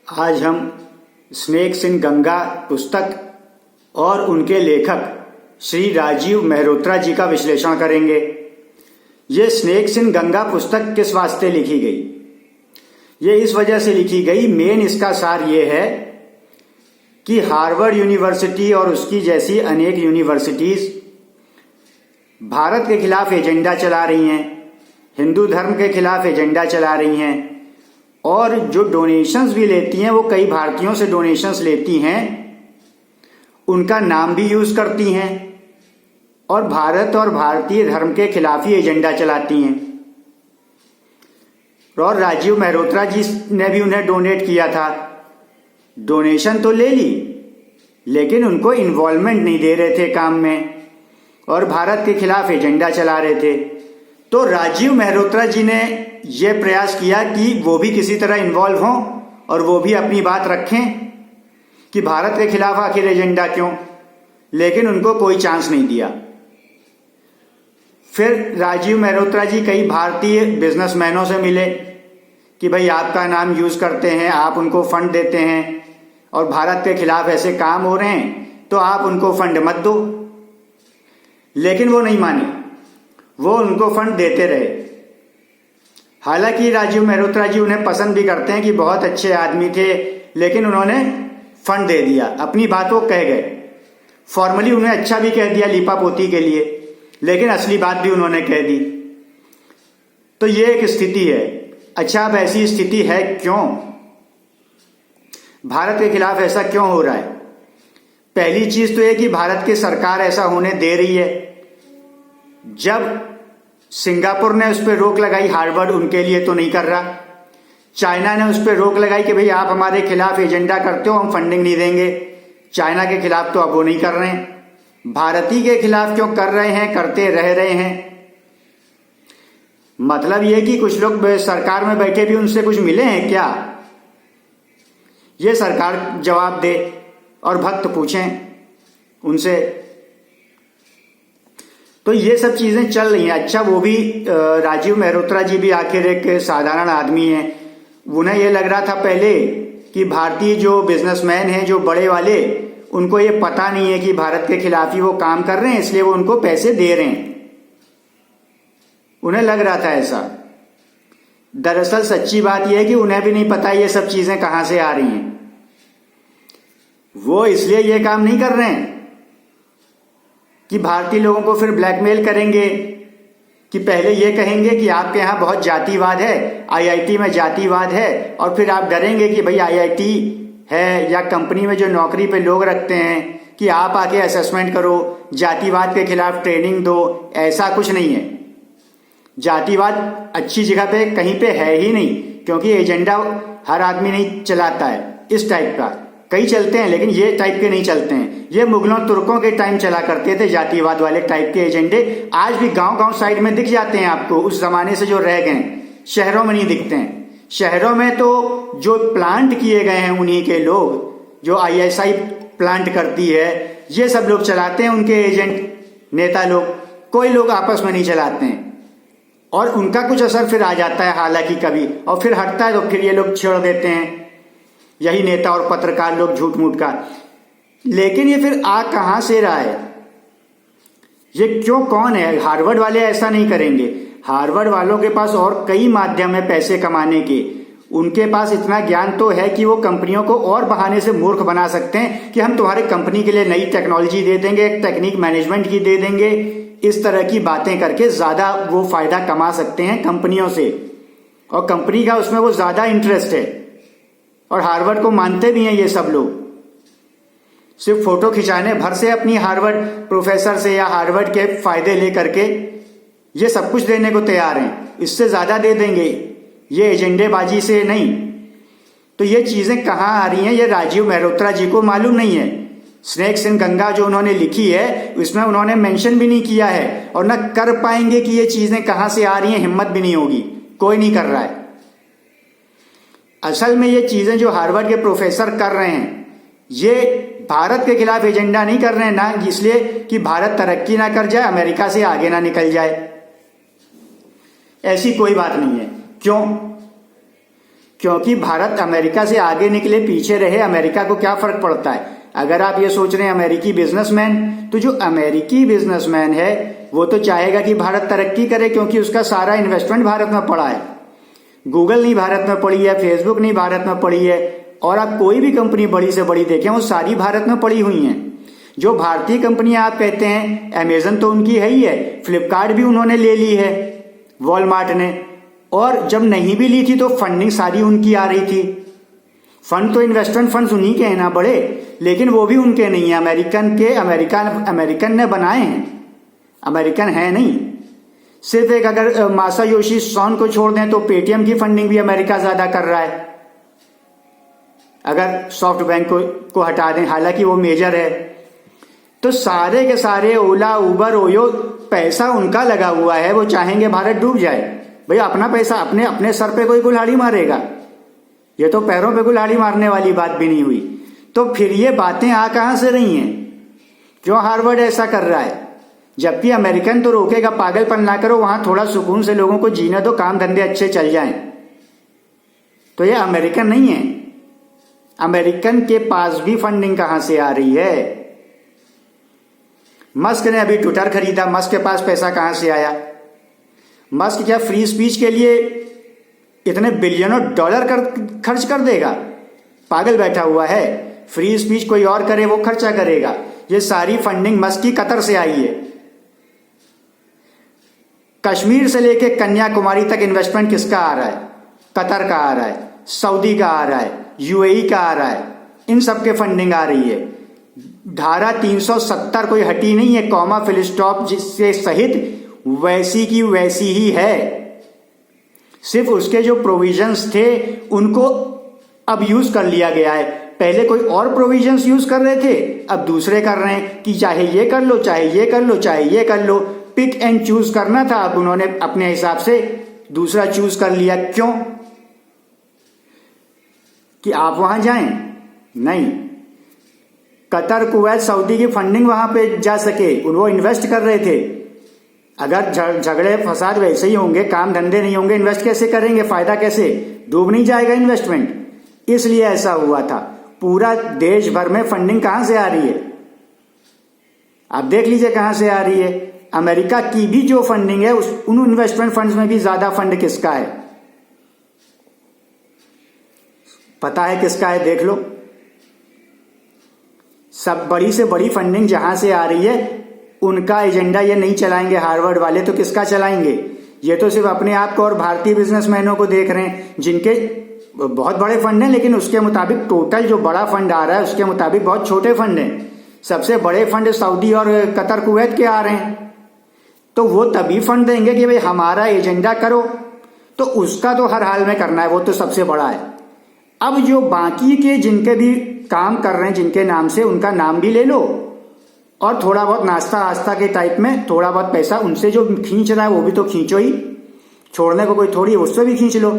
आज हम snakes in Ganga पुस्तक और उनके लेखक श्री राजीव मेहरोत्रा जी का विश्लेषण करेंगे। ये स्नेक्स इन गंगा पुस्तक किस वास्ते लिखी गई? ये इस वजह से लिखी गई, मेन इसका सार ये है कि हार्वर्ड यूनिवर्सिटी और उसकी जैसी अनेक यूनिवर्सिटीज भारत के खिलाफ एजेंडा चला रही हैं, हिंदू धर्म के खिलाफ एजेंडा चला रही हैं और जो डोनेशंस भी लेती हैं वो कई भारतीयों से डोनेशंस लेती हैं, उनका नाम भी यूज करती हैं और भारत और भारतीय धर्म के खिलाफ ही एजेंडा चलाती हैं। और राजीव मेहरोत्रा जी ने भी उन्हें डोनेट किया था, डोनेशन तो ले ली लेकिन उनको इन्वॉल्वमेंट नहीं दे रहे थे काम में और भारत के खिलाफ एजेंडा चला रहे थे। तो राजीव मेहरोत्रा जी ने यह प्रयास किया कि वो भी किसी तरह इन्वॉल्व हों और वो भी अपनी बात रखें कि भारत के खिलाफ आखिर एजेंडा क्यों, लेकिन उनको कोई चांस नहीं दिया। फिर राजीव मेहरोत्रा जी कई भारतीय बिजनेसमैनों से मिले कि भाई आपका नाम यूज करते हैं, आप उनको फंड देते हैं और भारत के खिलाफ ऐसे काम हो रहे हैं तो आप उनको फंड मत दो। लेकिन वो नहीं माने, वो उनको फंड देते रहे। हालांकि राजीव मेहरोत्रा जी उन्हें पसंद भी करते हैं कि बहुत अच्छे आदमी थे, लेकिन उन्होंने फंड दे दिया, अपनी बात वो कह गए। फॉर्मली उन्हें अच्छा भी कह दिया लीपापोती के लिए, लेकिन असली बात भी उन्होंने कह दी। तो ये एक स्थिति है। अच्छा, अब ऐसी स्थिति है क्यों? भारत के खिलाफ ऐसा क्यों हो रहा है? पहली चीज तो यह कि भारत की सरकार ऐसा होने दे रही है। जब सिंगापुर ने उस पर रोक लगाई, हार्वर्ड उनके लिए तो नहीं कर रहा। चाइना ने उस पर रोक लगाई कि भाई आप हमारे खिलाफ एजेंडा करते हो, हम फंडिंग नहीं देंगे। चाइना के खिलाफ तो अब वो नहीं कर रहे हैं। भारतीय के खिलाफ क्यों कर रहे हैं? करते रह रहे हैं। मतलब यह कि कुछ लोग सरकार में बैठे भी उनसे कुछ मिले हैं क्या? ये सरकार जवाब दे और भक्त पूछें उनसे। तो ये सब चीजें चल रही हैं। अच्छा, वो भी राजीव मेहरोत्रा जी भी आखिर एक साधारण आदमी हैं। उन्हें ये लग रहा था पहले कि भारतीय जो बिजनेसमैन हैं, जो बड़े वाले, उनको ये पता नहीं है कि भारत के खिलाफ ही वो काम कर रहे हैं, इसलिए वो उनको पैसे दे रहे हैं। उन्हें लग रहा था ऐसा। दरअसल सच्ची बात यह है कि उन्हें भी नहीं पता ये सब चीजें कहां से आ रही हैं। वो इसलिए ये काम नहीं कर रहे हैं कि भारतीय लोगों को फिर ब्लैकमेल करेंगे कि पहले ये कहेंगे कि आपके यहाँ बहुत जातिवाद है, आईआईटी में जातिवाद है, और फिर आप डरेंगे कि भाई आईआईटी है या कंपनी में जो नौकरी पे लोग रखते हैं कि आप आके असेसमेंट करो, जातिवाद के खिलाफ ट्रेनिंग दो। ऐसा कुछ नहीं है। जातिवाद अच्छी जगह पे कहीं पे है ही नहीं, क्योंकि एजेंडा हर आदमी नहीं चलाता है। इस टाइप का कई चलते हैं, लेकिन ये टाइप के नहीं चलते हैं। ये मुगलों तुर्कों के टाइम चला करते थे जातिवाद वाले टाइप के एजेंडे। आज भी गांव गांव साइड में दिख जाते हैं आपको, उस जमाने से जो रह गए। शहरों में नहीं दिखते हैं। शहरों में तो जो प्लांट किए गए हैं उन्हीं के लोग, जो आईएसआई प्लांट करती है, ये सब लोग चलाते हैं, उनके एजेंट नेता लोग। कोई लोग आपस में नहीं चलाते हैं और उनका कुछ असर फिर आ जाता है हालांकि कभी, और फिर हटता है तो फिर ये लोग छेड़ देते हैं, यही नेता और पत्रकार लोग झूठ मूठ का। लेकिन ये फिर आ कहां से रहा है? ये क्यों, कौन है? हार्वर्ड वाले ऐसा नहीं करेंगे। हार्वर्ड वालों के पास और कई माध्यम है पैसे कमाने के। उनके पास इतना ज्ञान तो है कि वो कंपनियों को और बहाने से मूर्ख बना सकते हैं कि हम तुम्हारे कंपनी के लिए नई टेक्नोलॉजी दे देंगे, एक टेक्निक मैनेजमेंट की दे देंगे। इस तरह की बातें करके ज्यादा वो फायदा कमा सकते हैं कंपनियों से, और कंपनी का उसमें वो ज्यादा इंटरेस्ट है। और हार्वर्ड को मानते भी हैं ये सब लोग। सिर्फ फोटो खिंचाने भर से अपनी हार्वर्ड प्रोफेसर से या हार्वर्ड के फायदे लेकर के ये सब कुछ देने को तैयार हैं। इससे ज्यादा दे देंगे, ये एजेंडेबाजी से नहीं। तो ये चीजें कहां आ रही हैं ये राजीव मेहरोत्रा जी को मालूम नहीं है। स्नेक्स इन गंगा जो उन्होंने लिखी है उसमें उन्होंने मेंशन भी नहीं किया है, और न कर पाएंगे कि ये चीजें कहां से आ रही हैं। हिम्मत भी नहीं होगी, कोई नहीं कर रहा है। असल में ये चीजें जो हार्वर्ड के प्रोफेसर कर रहे हैं, ये भारत के खिलाफ एजेंडा नहीं कर रहे हैं, ना इसलिए कि भारत तरक्की ना कर जाए, अमेरिका से आगे ना निकल जाए। ऐसी कोई बात नहीं है। क्यों? क्योंकि भारत अमेरिका से आगे निकले पीछे रहे, अमेरिका को क्या फर्क पड़ता है। अगर आप ये सोच रहे हैं अमेरिकी बिजनेसमैन, तो जो अमेरिकी बिजनेसमैन है वो तो चाहेगा कि भारत तरक्की करे, क्योंकि उसका सारा इन्वेस्टमेंट भारत में पड़ा है। गूगल नहीं भारत में पड़ी है, फेसबुक नहीं भारत में पड़ी है, और आप कोई भी कंपनी बड़ी से बड़ी देखें वो सारी भारत में पड़ी हुई हैं। जो भारतीय कंपनियां आप कहते हैं, अमेजन तो उनकी है ही है, फ्लिपकार्ट भी उन्होंने ले ली है वॉलमार्ट ने, और जब नहीं भी ली थी तो फंडिंग सारी उनकी आ रही थी। फंड तो इन्वेस्टमेंट फंड्स उन्हीं के हैं ना बड़े, लेकिन वो भी उनके नहीं है, अमेरिकन ने बनाए हैं, अमेरिकन है नहीं। सिर्फ एक अगर मासायोशी सोन को छोड़ दें तो पेटीएम की फंडिंग भी अमेरिका ज्यादा कर रहा है, अगर सॉफ्ट बैंक को हटा दें, हालांकि वो मेजर है। तो सारे के सारे ओला, उबर, ओयो, पैसा उनका लगा हुआ है, वो चाहेंगे भारत डूब जाए। भाई अपना पैसा अपने सर पे कोई कुल्हाड़ी मारेगा, ये तो पैरों पे कुल्हाड़ी मारने वाली बात भी नहीं हुई। तो फिर ये बातें आ कहां से रही हैं? क्यों हार्वर्ड ऐसा कर रहा है? जबकि अमेरिकन तो रोकेगा, पागलपन ना करो, वहां थोड़ा सुकून से लोगों को जीने दो, काम धंधे अच्छे चल जाएं। तो ये अमेरिकन नहीं है। अमेरिकन के पास भी फंडिंग कहां से आ रही है? मस्क ने अभी ट्विटर खरीदा, मस्क के पास पैसा कहां से आया? मस्क क्या फ्री स्पीच के लिए इतने बिलियनों डॉलर खर्च कर देगा? पागल बैठा हुआ है। फ्री स्पीच कोई और करे, वो खर्चा करेगा। ये सारी फंडिंग मस्क की कतर से आई है। कश्मीर से लेके कन्याकुमारी तक इन्वेस्टमेंट किसका आ रहा है? कतर का आ रहा है, सऊदी का आ रहा है, यूएई का आ रहा है, इन सब के फंडिंग आ रही है। धारा 370 कोई हटी नहीं है, कॉमा फिल स्टॉप जिससे सहित वैसी की वैसी ही है। सिर्फ उसके जो प्रोविजंस थे उनको अब यूज कर लिया गया है। पहले कोई और प्रोविजंस यूज कर रहे थे, अब दूसरे कर रहे हैं कि चाहे ये कर लो, चाहे ये कर लो, चाहे ये कर लो। पिक एंड चूज करना था, अब उन्होंने अपने हिसाब से दूसरा चूज कर लिया। क्यों? कि आप वहां जाएं? नहीं, कतर, कुवैत, सऊदी की फंडिंग वहां पे जा सके, वो इन्वेस्ट कर रहे थे। अगर झगड़े फसाद वैसे ही होंगे, काम धंधे नहीं होंगे, इन्वेस्ट कैसे करेंगे? फायदा कैसे? डूब नहीं जाएगा इन्वेस्टमेंट। इसलिए ऐसा हुआ था। पूरा देश भर में फंडिंग कहां से आ रही है? आप देख लीजिए कहां से आ रही है। अमेरिका की भी जो फंडिंग है उन इन्वेस्टमेंट फंड्स में भी ज्यादा फंड किसका है? पता है किसका है? देख लो। सब बड़ी से बड़ी फंडिंग जहां से आ रही है उनका एजेंडा ये नहीं चलाएंगे हार्वर्ड वाले, तो किसका चलाएंगे? ये तो सिर्फ अपने आप को और भारतीय बिजनेसमैनों को देख रहे हैं, जिनके बहुत बड़े फंड हैं, लेकिन उसके मुताबिक टोटल जो बड़ा फंड आ रहा है उसके मुताबिक बहुत छोटे फंड हैं। सबसे बड़े फंड सऊदी और कतर, कुवैत के आ रहे हैं। तो वो तभी फंड देंगे कि भाई हमारा एजेंडा करो, तो उसका तो हर हाल में करना है, वो तो सबसे बड़ा है। अब जो बाकी के जिनके भी काम कर रहे हैं जिनके नाम से, उनका नाम भी ले लो, और थोड़ा बहुत नाश्ता आस्था के टाइप में थोड़ा बहुत पैसा उनसे जो खींच रहा है वो भी तो खींचो ही, छोड़ने को कोई थोड़ी, उससे भी खींच लो।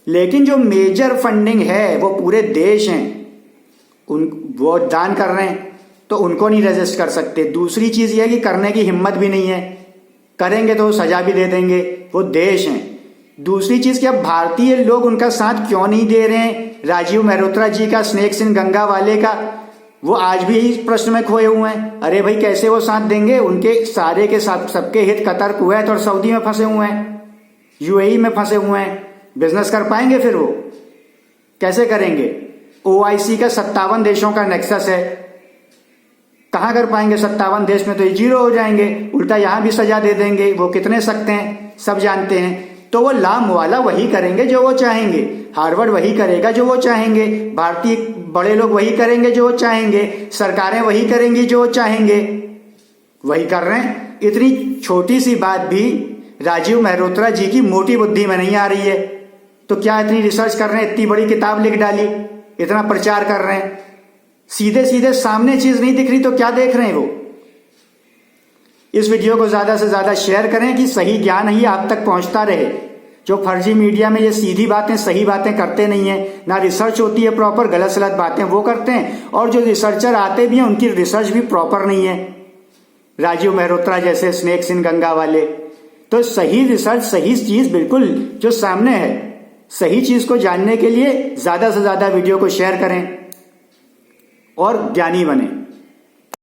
लेकिन जो मेजर फंडिंग है वो पूरे देश हैं, वो दान कर रहे हैं, तो उनको नहीं रेजिस्ट कर सकते। दूसरी चीज ये है कि करने की हिम्मत भी नहीं है, करेंगे तो सजा भी दे देंगे, वो देश हैं। दूसरी चीज कि अब भारतीय लोग उनका साथ क्यों नहीं दे रहे हैं? राजीव मेहरोत्रा जी का, स्नेक्स इन गंगा वाले का, वो आज भी इस प्रश्न में खोए हुए हैं। अरे भाई कैसे वो साथ देंगे? उनके सारे के साथ सबके हित कतर, कुवैत और सऊदी में फंसे हुए हैं, यूएई में फंसे हुए हैं। बिजनेस कर पाएंगे? फिर वो कैसे करेंगे? ओआईसी का 57 देशों का नेक्सस है, कहां कर पाएंगे? 57 देश में तो ये जीरो हो जाएंगे, उल्टा यहां भी सजा दे देंगे। वो कितने सख्त हैं सब जानते हैं। तो वो लाम वाला वही करेंगे जो वो चाहेंगे, हार्वर्ड वही करेगा जो वो चाहेंगे, भारतीय बड़े लोग वही करेंगे जो वो चाहेंगे, सरकारें वही करेंगी जो वो चाहेंगे, वही कर रहे हैं। इतनी छोटी सी बात भी राजीव मेहरोत्रा जी की मोटी बुद्धि में नहीं आ रही है, तो क्या इतनी रिसर्च कर रहे हैं, इतनी बड़ी किताब लिख डाली, इतना प्रचार कर रहे हैं, सीधे सीधे सामने चीज नहीं दिख रही तो क्या देख रहे हैं वो? इस वीडियो को ज्यादा से ज्यादा शेयर करें कि सही ज्ञान ही आप तक पहुंचता रहे। जो फर्जी मीडिया में ये सीधी बातें, सही बातें करते नहीं है, ना रिसर्च होती है प्रॉपर, गलत सलत बातें वो करते हैं, और जो रिसर्चर आते भी हैं उनकी रिसर्च भी प्रॉपर नहीं है, राजीव मेहरोत्रा जैसे, स्नेक्स इन गंगा वाले। तो सही रिसर्च, सही चीज बिल्कुल जो सामने है सही चीज को जानने के लिए ज्यादा से ज्यादा वीडियो को शेयर करें और ज्ञानी बने।